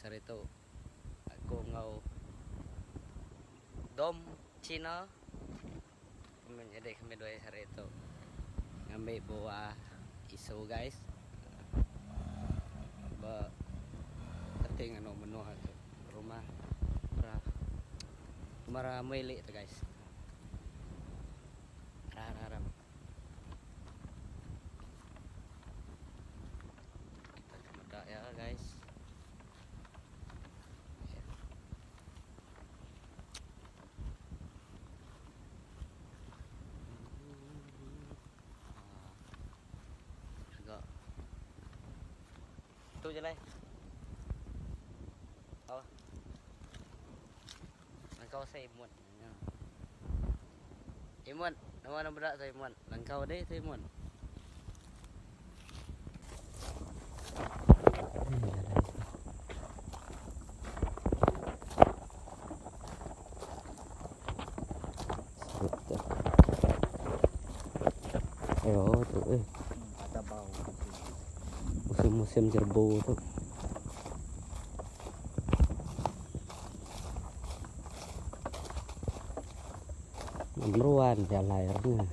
sarito ako ngau dom Cina menjadi kami dua sarito ngambil bawa iso guys ba terting ano menu rumah rumah milik itu guys harap kita coba ya guys. Itu je lah. Oh. Langkau saya Imun. Imun, nama berat saya Imun. Langkau deh saya Imun. Ayo tuh ada bau. Musim-musim jerbu tuh. Meruan ya layarnya.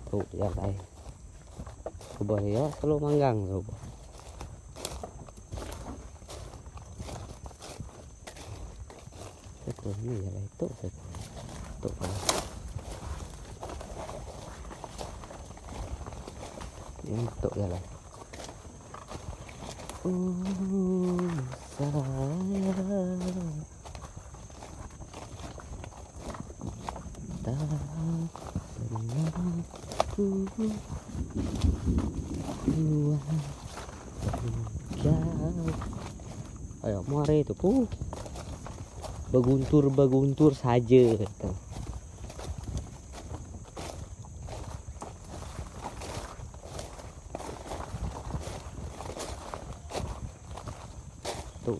Tuh ya lay. Coba ya selalu manggang coba. Itu ini ya lay tuh. Tuh. Ini tuh ya lay. Ayo mari itu baguntur saja gitu. Tuh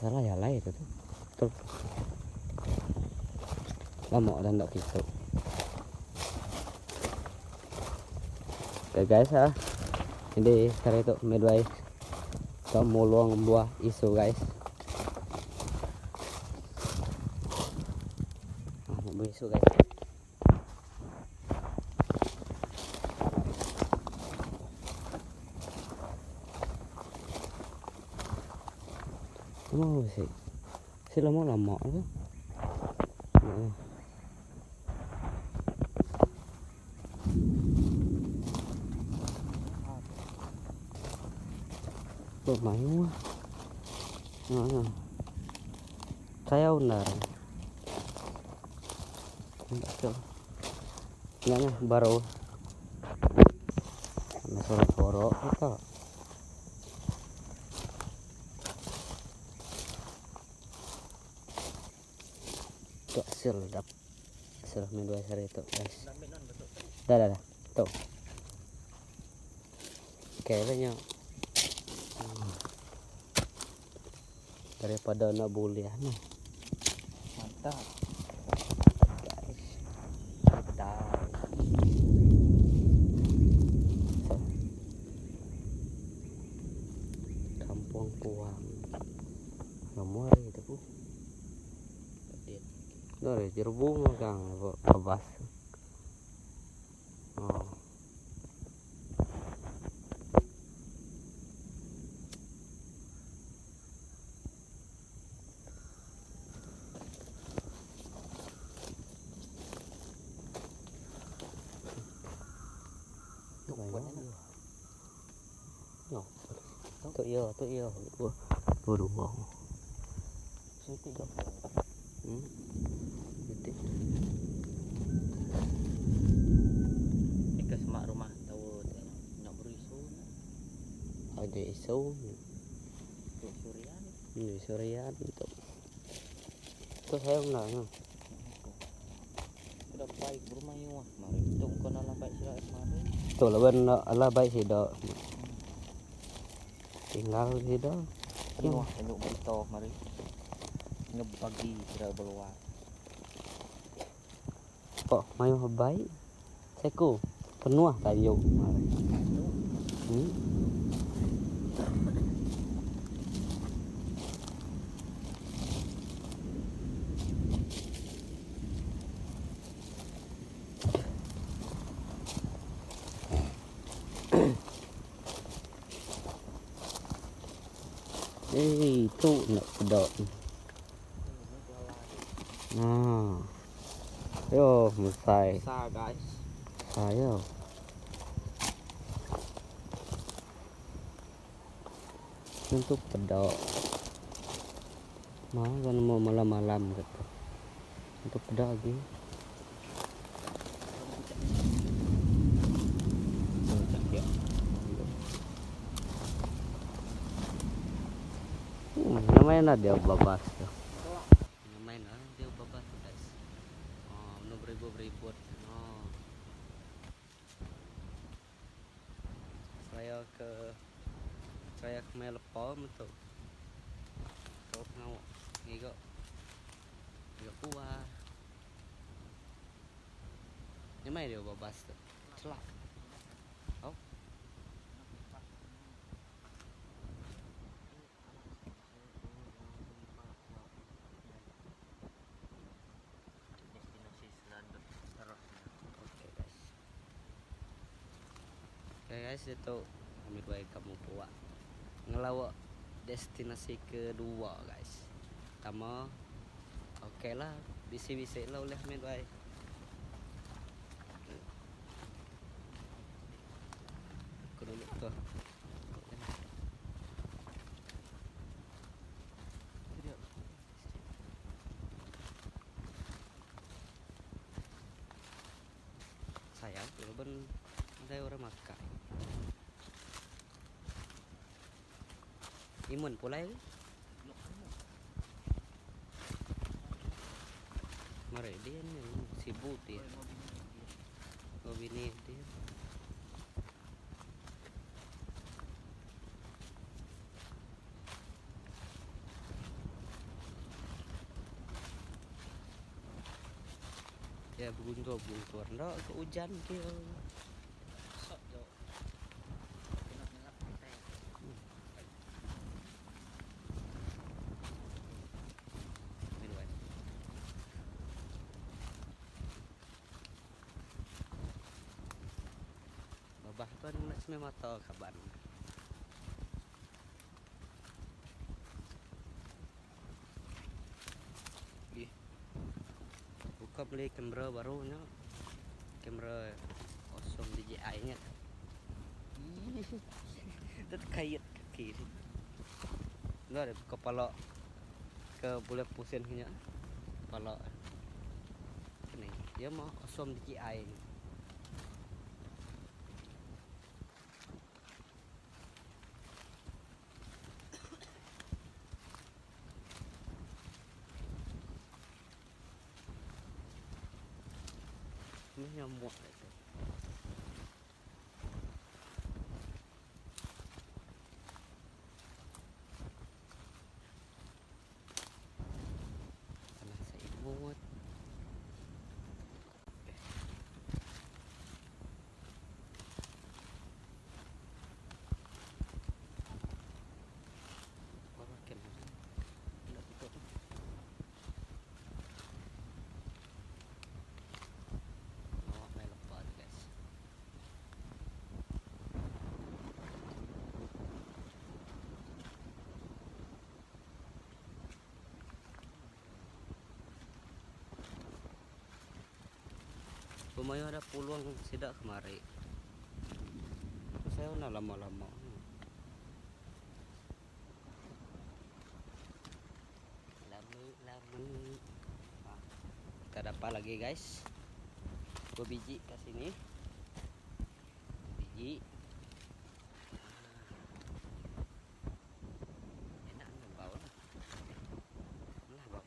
salah ya lah itu tuh lama dan tak gitu. Oke guys ya, ini cara itu medway kita mau luang buah isu guys. Mau isu guys. Mau sih, lama tuh. Lumayan. Saya undar. Enggaknya baru. Soro-soro itu. Tuh sedap. Sudah dua hari itu guys. Dah. Tuh. Kayaknya daripada nak boleh mantap guys. Kampung Puang nomor itu bu dari jerbu magang kebas. Oh tuh iya baru mau sini dong ke semak rumah tahu nak berisu ada isu surian itu tuh saya enggak sudah baik rumah ini wah mari itu kena lah baik sih mari tuh lawan ala baik sih dok tinggal gitu ini wah tengok berita mari ngebagi kira keluar kok mayu baik seku penuh kayu kemarin. Itu nak pedok. Nah, yo selesai. Besar guys. Ayo. Untuk pedok. Mau kan mau malam-malam gitu. Untuk pedok lagi. Namanya dia babas tuh. Namanya dia babas tuh guys. Oh, nu beribu-beribu. Oh. Saya ke Melpom tuh. Kau ngau. Ngigo. Ngigo kuah. Namanya dia babas tuh. Celak. Oh. Oke guys, itu kami baik kamu puas ngelawak destinasi kedua guys. Pertama oke lah, bisi-bisi lah oleh kami baik. Aku dulu tuh. Sayang, belum ada orang makan. Imun pula ya. Mari dia nih sibuk dia. Oh bini dia. Ya buntua ndak ke hujan dia. Sok jo. Babah tuan nak semai mata kaban. Buka beli kamera barunya. Kamera 0 DJI nya. Itu kait kaki. Enggak ada kepala ke boleh pusing nya. Kepala. Ini dia mau 0 DJI. Ini nyamuk itu. Karena saya imut. Lumayan ada peluang sidak kemari. Saya udah lama-lama. Lama. Nah, kita dapat lagi guys. 2 biji ke sini. Biji. Enak nih bau lah. Lah bau.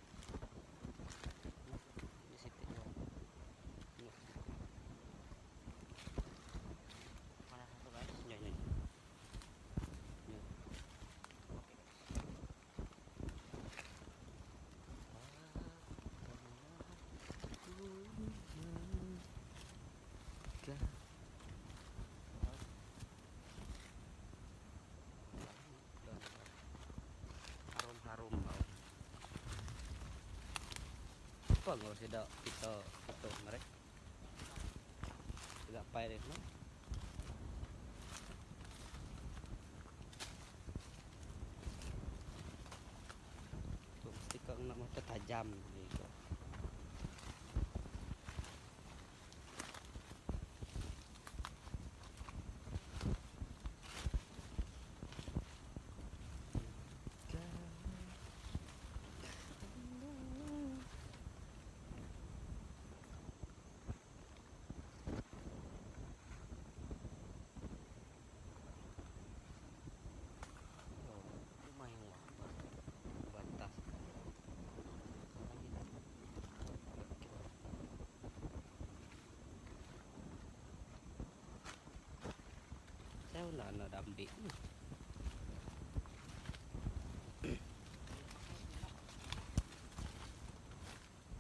Di situ doang. Mana satu guys? Nyanyi. apa nggak sih kita foto mereka tidak payah no? Tuh, mesti kau nak mata tajam gitu. Saya nak ambil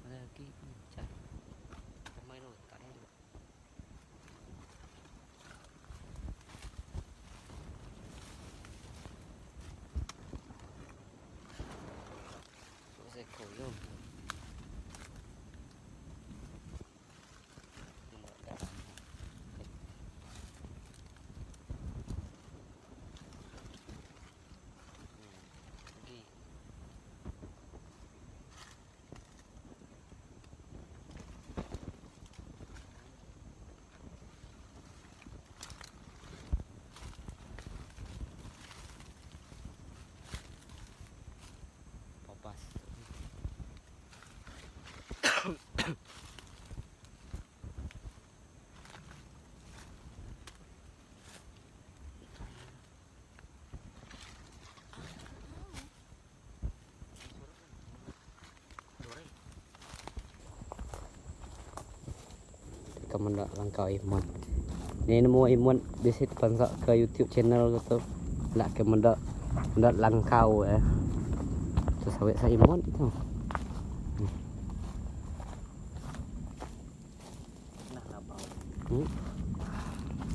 lagi cari pemain hutan juga. Saya koyong papas. Kamu nak langkau imun. Ini nemu imun di situ pansak ke YouTube channel gitu. Nak ke mendak langkau ya. Terus awet saya imun itu. Enak bau.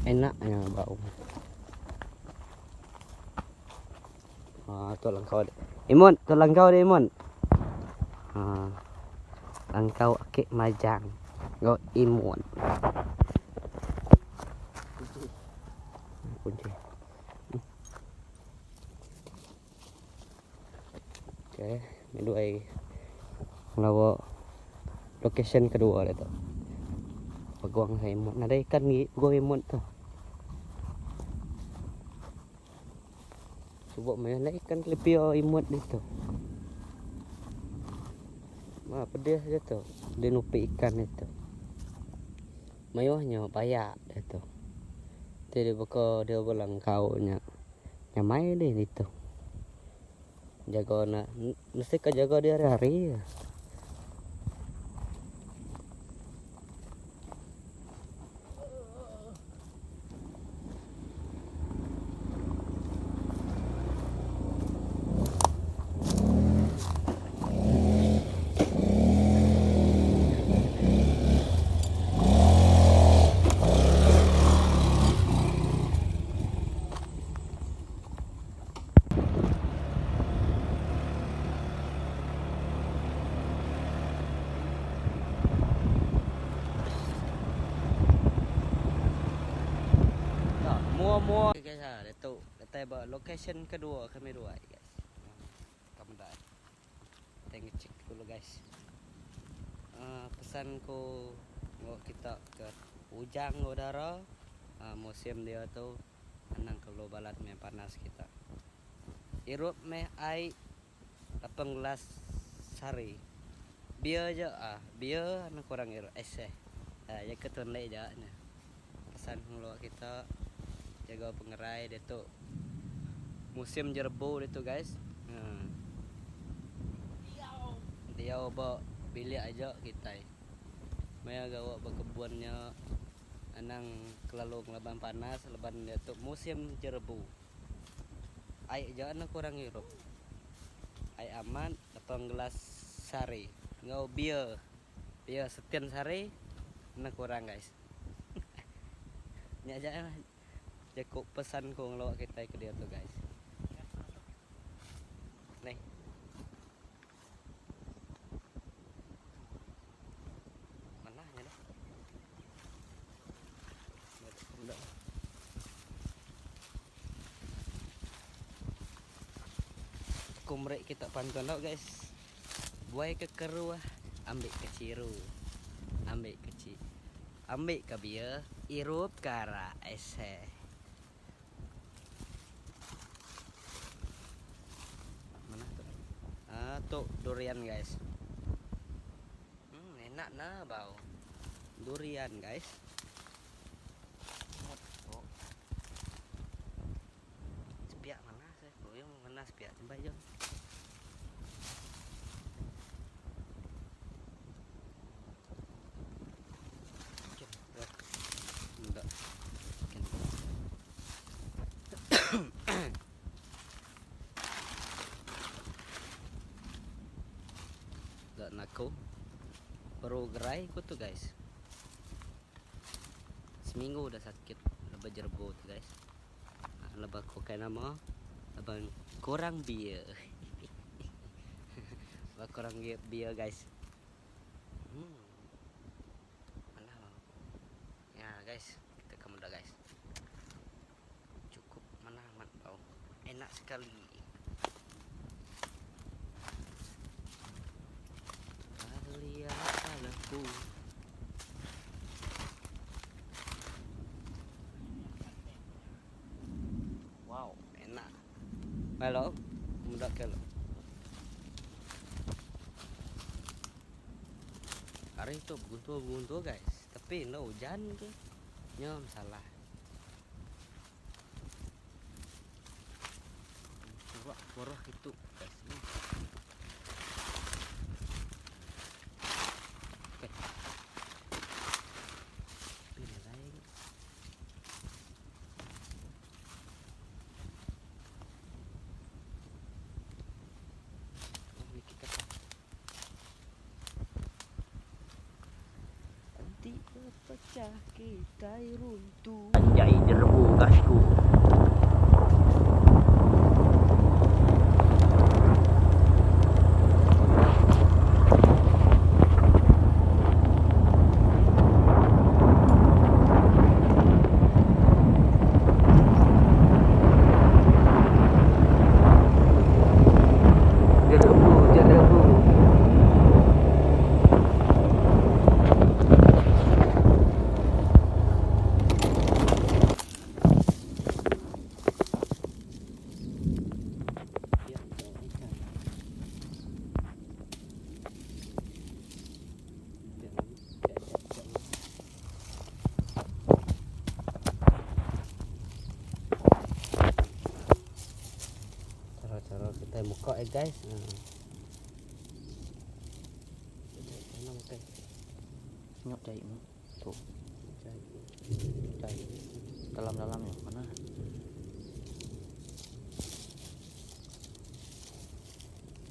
Enaknya bau. Tu langkau deh. Imun, tu langkau deh imun. Langkau akik majang. Ngau imun. Kunci. Oke, ini ai lawa location kedua deh tuh. Peguang saya imun. Ada ikan ni, peguang imun tuh. Coba main ikan lepio imut itu. Wah, pedas dia tuh. Dia nupi ikan itu. Mayuhnya payak itu. Jadi pokok dia bilang kau nyamai deh itu. Jaga nak, mesti kau jaga dia hari-hari. Mua guys, itu kita location kedua kami dua guys. Kamu dah tengok cek dulu guys. Pesanku mau kita ke Ujang Udara, musim dia tuh anang kalau balat meh panas kita. Irup meh ai 18 sari. Biar aja biar anak kurang irup ya ketun leh aja. Pesan kalau kita jaga pengerai dia tuh musim jerbu dia tuh guys. Dia bawa bilik aja kita. Maya gawa berkebunnya anang kelalu ngelaban panas leban dia tuh musim jerbu. Ai jangan kurang hirup. Ai aman 18 sari. Ngau biar setian sari nak kurang guys. Nya aja cukup pesan ko ngelawak kita ke dia tuh guys. Nih. kumrek kita pantun tau guys. Buai ke keruah, ambil ke ciru, ambil ke bia, irup kara ese. Mana tuh? Tuh durian guys. Enak nah bau. Durian guys. Sepiak mana sih? Yang mana sepiak coba aja. Gak naku baru gerai ku tuh guys. Seminggu udah sakit lebah jerbo tuh guys. Lebah kok kayak nama lebah kurang biar lebah kurang biar guys. Mana ya guys, kita kamu udah guys. Cukup mana amat bau. Enak sekali. Lihat anakku. Wow, enak. Halo, mudah kalau. Hari itu buntu guys, tapi no hujan ke. Nyom salah. Borah itu guys. Pecah kita runtuh. Anjay jerbu gasku. Cara kita buka guys. Nyok cai tuh. Cai dalam-dalamnya mana?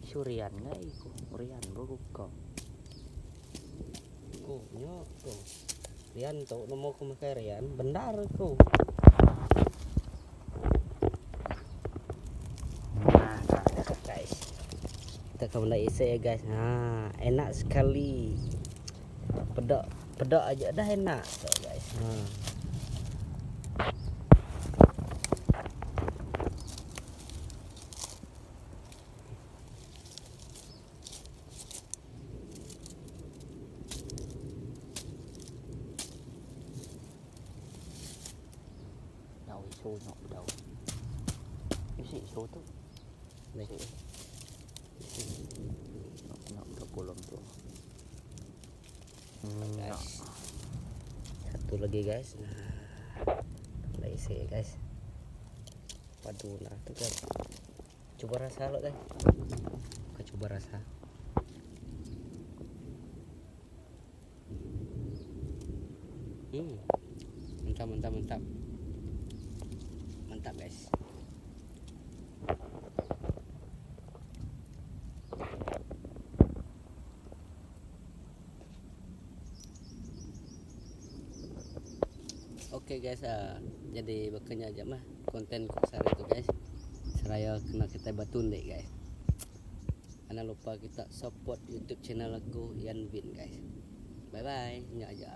Surian nggak iku? Rian buka. Nyok tuh. Rian tuh mau ke makai Rian, benar tuh. Kita kamu dah isi ya guys. Enak sekali. Pedak aja dah enak so, guys. Nào isu nhọc đầu. Isi isu tuh. Nih. Nyok ke pulau tuh. Satu lagi guys. Nah, isi guys. Waduh nah tuh guys. Coba rasa lo guys. Coba rasa. Mantap guys. Oke guys, jadi bekerja aja mah konten kusar itu guys. Seraya kena kita batun deh guys. Jangan lupa kita support YouTube channel aku Ian Bin guys. Bye bye. Nya aja.